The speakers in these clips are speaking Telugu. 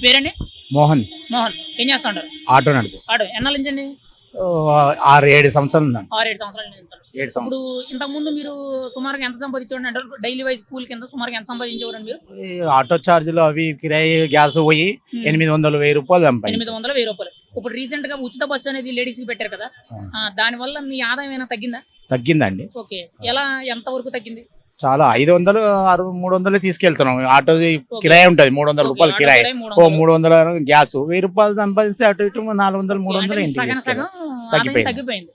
పేరండి? మోహన్. మోహన్. ఏం చేస్తా ఉంటారు? ఆటో నడిపిస్తాను. ఆటో ఎన్నాళ్ళ నుంచి అండి? 6-7 సంవత్సరాలు ఉన్నాను. 6-7 సంవత్సరాల నుంచి ఉంటారు. ఇప్పుడు ఇంతకు ముందు మీరు సుమారుగా ఎంత సంపాదించేవారు అంటారు? డైలీ వైజ్ కూల్ కింద సుమారుగా ఎంత సంపాదించేవారండి మీరు? ఆటో ఛార్జీలు అవి కిరాయి గ్యాస్ పోయి 800-1000 రూపాయలు 800-1000 రూపాయలు. ఇప్పుడు రీసెంట్ గా ఉచిత బస్సు అనేది లేడీస్ కి పెట్టారు కదా, దాని వల్ల మీ ఆదాయం ఏమైనా తగ్గిందా? తగ్గిందండి. ఓకే, ఎలా ఎంత వరకు తగ్గింది? చాలా 500-300 తీసుకెళ్తున్నాం. ఆటో కిరాయి ఉంటది 300 రూపాయలు కిరాయి, 300 గ్యాస్, 1000 రూపాయలు సంపాదిస్తే అటు ఇటు 400-300 తగ్గిపోయింది.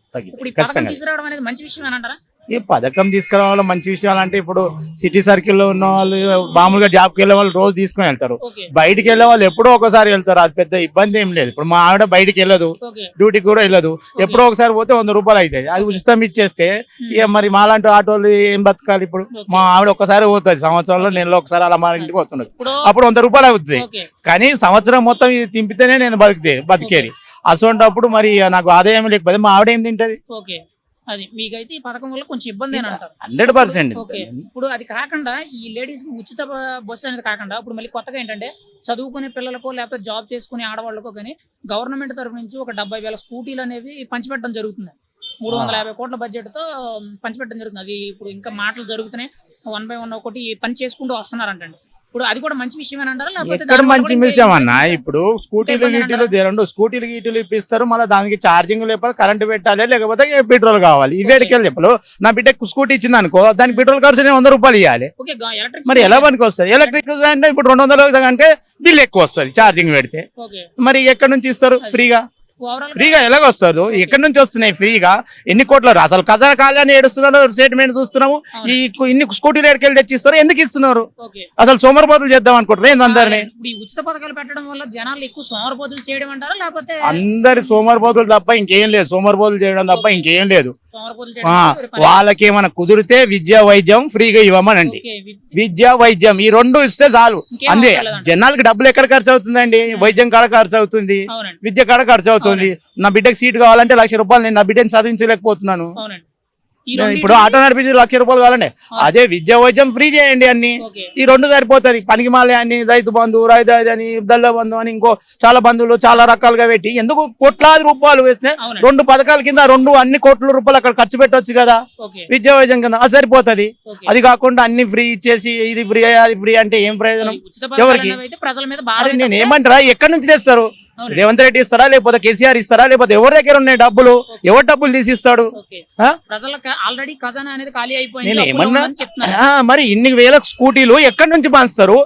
తీసుకురావడం అనేది మంచి విషయం అంటారా? ఈ పథకం తీసుకురావడం మంచి విషయాలు అంటే ఇప్పుడు సిటీ సర్కిల్లో ఉన్న వాళ్ళు మామూలుగా జాబ్కి వెళ్ళే వాళ్ళు రోజు తీసుకుని వెళ్తారు. బయటికి వెళ్ళే వాళ్ళు ఎప్పుడో ఒకసారి వెళ్తారు, అది పెద్ద ఇబ్బంది ఏం లేదు. ఇప్పుడు మా ఆవిడ బయటికి వెళ్ళదు, డ్యూటీకి కూడా వెళ్ళదు, ఎప్పుడో ఒకసారి పోతే 100 రూపాయలు అవుతుంది. అది ఉచితం ఇచ్చేస్తే ఇక మరి మాలాంటి ఆటోలు ఏం బతకాలి? ఇప్పుడు మా ఆవిడ ఒక్కసారి పోతుంది సంవత్సరంలో, నెలలో ఒకసారి అలా మా ఇంటికి వస్తున్నది, అప్పుడు 100 రూపాయలు అవుతుంది. కానీ సంవత్సరం మొత్తం ఇది తింపితేనే నేను బతికేది. అసోంటప్పుడు మరి నాకు ఆదాయం లేకపోతే మా ఆవిడ ఏం తింటది? అది మీకైతే ఈ పథకం వల్ల కొంచెం ఇబ్బంది అని అంటారు. 100%. ఇప్పుడు అది కాకుండా ఈ లేడీస్ ఉచిత బస్సు అనేది కాకుండా ఇప్పుడు మళ్ళీ కొత్తగా ఏంటంటే చదువుకునే పిల్లలకు లేకపోతే జాబ్ చేసుకునే ఆడవాళ్ళకు కానీ గవర్నమెంట్ తరఫు నుంచి ఒక 70,000 స్కూటీలు అనేవి పంచిపెట్టడం జరుగుతుంది. 350 కోట్ల బడ్జెట్ తో పంచిపెట్టడం జరుగుతుంది. అది ఇప్పుడు ఇంకా మాటలు జరుగుతున్నాయి, 1 by 1 ఒకటి పని చేసుకుంటూ వస్తున్నారంటండి. ఇప్పుడు అది కూడా మంచి విషయం అంటారా? లేకపోతే మంచి విషయం అన్న. ఇప్పుడు స్కూటీలు గీటీలు ఇప్పిస్తారు, మళ్ళీ దానికి ఛార్జింగ్ లేకపోతే కరెంట్ పెట్టాలి, లేకపోతే పెట్రోల్ కావాలి. ఇవేడికెళ్ళి ఇప్పుడు నా బిడ్డకు స్కూటీ ఇచ్చింది అనుకో, దానికి పెట్రోల్ ఖర్చు 100 రూపాయలు ఇవ్వాలి. మరి ఎలా పనికి వస్తుంది? ఎలక్ట్రిక్ అంటే ఇప్పుడు 200 అంటే బిల్ ఎక్కువ వస్తుంది ఛార్జింగ్ పెడితే. మరి ఎక్కడి నుంచి ఇస్తారు ఫ్రీగా? ఎలాగొస్తారు? ఎక్కడి నుంచి వస్తున్నాయి ఫ్రీగా? ఎన్ని కోట్లు? అసలు ఖజానా ఖాళీ ఏడుస్తున్నారు, స్టేట్మెంట్ చూస్తున్నాము. ఈ ఇన్ని స్కూటీలు ఎక్కడికి తెచ్చిస్తారు, ఎందుకు ఇస్తున్నారు? అసలు సోమరిపోతులు చేద్దాం అనుకుంటారు ఏంది అందరినీ? ఉచిత పథకాలు పెట్టడం వల్ల జనాలు ఎక్కువ సోమరిపోతులు చేయడం అంటారా? లేకపోతే అందరి సోమరిపోతులు తప్ప ఇంకేం లేదు, సోమరిపోతులు చేయడం తప్ప ఇంకేం లేదు. వాళ్ళకి ఏమైనా కుదిరితే విద్యా వైద్యం ఫ్రీగా ఇవ్వమనండి. విద్యా వైద్యం ఈ 2 ఇస్తే చాలు. అంతే. జనాలకి డబ్బులు ఎక్కడ ఖర్చు అవుతుందండి? వైద్యం కాడ ఖర్చు అవుతుంది, విద్య కాడ ఖర్చు అవుతుంది. నా బిడ్డకి సీట్ కావాలంటే 1,00,000 రూపాయలు నేను నా బిడ్డని చదివించలేకపోతున్నాను. ఇప్పుడు ఆటో నడిపించి 1,00,000 రూపాయలు కావాలండి. అదే విద్యా వైద్యం ఫ్రీ చేయండి అన్ని. ఈ 2 సరిపోతుంది. పనికి మాలే అని రైతు బంధు, రైతు అని, దళ బంధు అని ఇంకో చాలా బంధువులు చాలా రకాలుగా పెట్టి ఎందుకు కోట్లాది రూపాయలు వేస్తే 2 పథకాల కింద 2 అన్ని కోట్ల రూపాయలు అక్కడ ఖర్చు పెట్టవచ్చు కదా విద్యా వైద్యం కింద. అది సరిపోతుంది. అది కాకుండా అన్ని ఫ్రీ ఇచ్చేసి ఇది ఫ్రీ అది ఫ్రీ అంటే ఏం ప్రయోజనం ఎవరికి? నేను ఏమంటారా, ఎక్కడి నుంచి తెస్తారు? రేవంత్ రెడ్డి ఇస్తారా, లేకపోతే కేసీఆర్ ఇస్తారా, లేకపోతే ఎవరి దగ్గర ఉన్నాయి డబ్బులు? ఎవరు డబ్బులు తీసిస్తాడు? నేను ఏమన్నా మరి ఇన్ని వేల స్కూటీలు ఎక్కడి నుంచి పంచుతారు?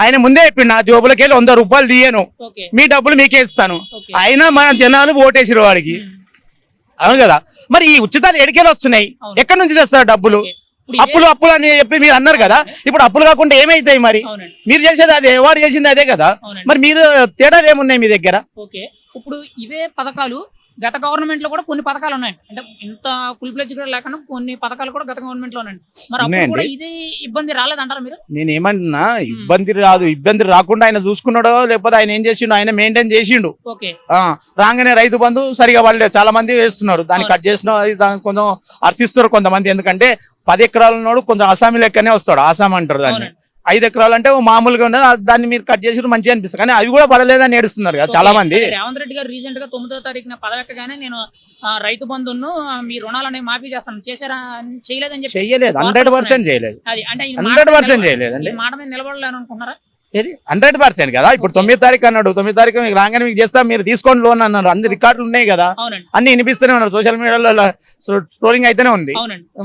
ఆయన ముందే చెప్పిండు, నా జోబులకి వెళ్ళి 100 రూపాయలు తీయను, మీ డబ్బులు మీకే ఇస్తాను. అయినా మన జనాలు ఓటేసారు వాడికి. అవును కదా? మరి ఈ ఉచితాలు ఎడికెళ్ళి వస్తున్నాయి? ఎక్కడి నుంచి తెస్తారు డబ్బులు? అప్పులు అని చెప్పి మీరు అన్నారు కదా. ఇప్పుడు అప్పులు కాకుండా ఏమైతాయి? మరి మీరు చేసేది అదే, వాడు చేసింది అదే కదా. మరి మీరు తేడాలు ఏమున్నాయి మీ దగ్గర? ఇప్పుడు ఇవే పథకాలు గత గవర్నమెంట్ లో కూడా కొన్ని పథకాలు ఉన్నాయండి. అంటే ఇంత ఫుల్ ప్లెజ్ కూడా లేకుండా కొన్ని పథకాలు కూడా గత గవర్నమెంట్ లో ఉన్నాయండి. మరి ఇది ఇబ్బంది రాలేదంటారా మీరు? నేను ఏమన్నా ఇబ్బంది రాకుండా ఆయన చూసుకున్నాడో, లేకపోతే ఆయన ఏం చేసిండు, ఆయన మెయింటైన్ చేసిండు. రాగానే రైతు బంధు సరిగా పడలేదు, చాలా మంది వేస్తున్నారు. దాన్ని కట్ చేసిన దానికి కొంచెం హర్షిస్తారు కొంతమంది. ఎందుకంటే 10 ఎకరాలు ఉన్నాడు, కొంచెం అసామి లెక్కనే వస్తాడు. అసాం అంటారు దాన్ని. 5 ఎకరాలు అంటే మామూలుగా ఉన్నది, దాన్ని మీరు కట్ చేసి మంచిగా అనిపిస్తుంది. కానీ అవి కూడా పడలేదని ఏడుస్తున్నారు కదా చాలా మంది. రేవంత్ రెడ్డి గారు రీసెంట్ గా 9వ తారీఖున పదవెక్కగానే నేను రైతు బంధును మీ రుణాలని మాఫీ చేస్తాను చేశారా? చేయలేదని చెప్పి చేయలేదు. 100% చేయలేదు. అది అంటే 100% చేయలేదండి. మాట మీద నిలబడలేను అనుకుంటున్నారా? 100% కదా. ఇప్పుడు 9వ తారీఖు అన్నాడు, 9వ తారీఖు మీకు రాగానే మీకు చేస్తా, మీరు తీసుకోండి లోన్ అన్నారు. అన్ని రికార్డులు ఉన్నాయి కదా, అన్ని వినిపిస్తూనే ఉన్నారు. సోషల్ మీడియాలో స్ట్రోలింగ్ అయితేనే ఉంది.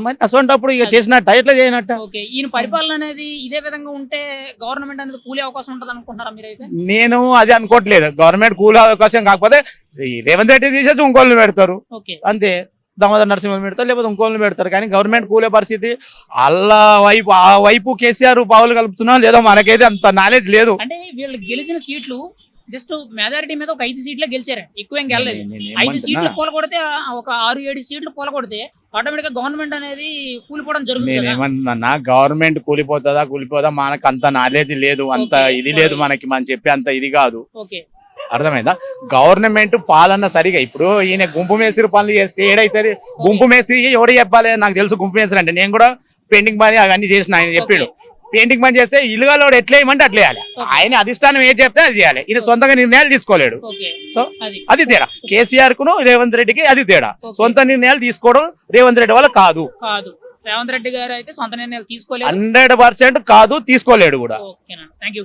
మరి అసలు ఇక చేసినట్టు ఎట్లా చేయనట్టు? ఈయన పరిపాలన అనేది ఇదే విధంగా ఉంటే గవర్నమెంట్ అనేది కూలే అవకాశం ఉంటుంది అనుకుంటారా మీరైతే? నేను అది అనుకోవట్లేదు. గవర్నమెంట్ కూలే అవకాశం కాకపోతే రేవంత్ రెడ్డి తీసేసి ఇంకోళ్ళు పెడతారు అంతే. దామోదర్ నరసింహన్ పెడతారు, లేకపోతే ఇంకోళ్ళు పెడతారు. కానీ గవర్నమెంట్ కూలే పరిస్థితి అల్లా వైపు ఆ వైపు కేసీఆర్ పావులు కలుపుతున్నా లేదో మనకైతే అంత నాలెడ్జ్ లేదు. అంటే వీళ్ళు గెలిచిన సీట్లు జస్ట్ మెజారిటీ మీద ఒక 5 సీట్లే గెలిచారు, ఎక్కువ ఏం గెలలేదు. 5 సీట్లు కూలగొడితే ఒక 6-7 సీట్లు కూలగొడితే ఆటోమేటిక్ గా గవర్నమెంట్ అనేది కూలిపోవడం జరుగుతుంది. నేనేమన్నా గవర్నమెంట్ కూలిపోదా మనకు అంత నాలెడ్జ్ లేదు, అంత ఇది లేదు మనకి. మనం చెప్పే అంత ఇది కాదు. అర్థమైందా? గవర్నమెంట్ పాలన సరిగా ఇప్పుడు ఈయన గుంపు మేస్త్రి పనులు చేస్తే ఏడైతుంది? గుంపు మేస్త్రి ఎవడు చెప్పాలి? నాకు తెలుసు గుంపు మేస్త్రి అంటే. నేను కూడా పెయింటింగ్ పని అవన్నీ చేసిన, ఆయన చెప్పాడు. పెయింటింగ్ పని చేస్తే ఇల్లుగాలో ఎట్లా వేయమంటే అట్లా వేయాలి. ఆయన అధిష్టానం ఏం చెప్తే అది చేయాలి. ఈయన సొంతంగా నిర్ణయాలు తీసుకోలేడు. ఓకే సో అది అది తేడా. కేసీఆర్ కును రేవంత్ రెడ్డికి అది తేడా. సొంత నిర్ణయాలు తీసుకోవడం రేవంత్ రెడ్డి వల్ల కాదు. కాదు. రేవంత్ రెడ్డి గారు అయితే సొంత నిర్ణయాలు తీసుకోలేదు. 100% కాదు, తీసుకోలేడు కూడా. ఓకేనా, థ్యాంక్ యూ.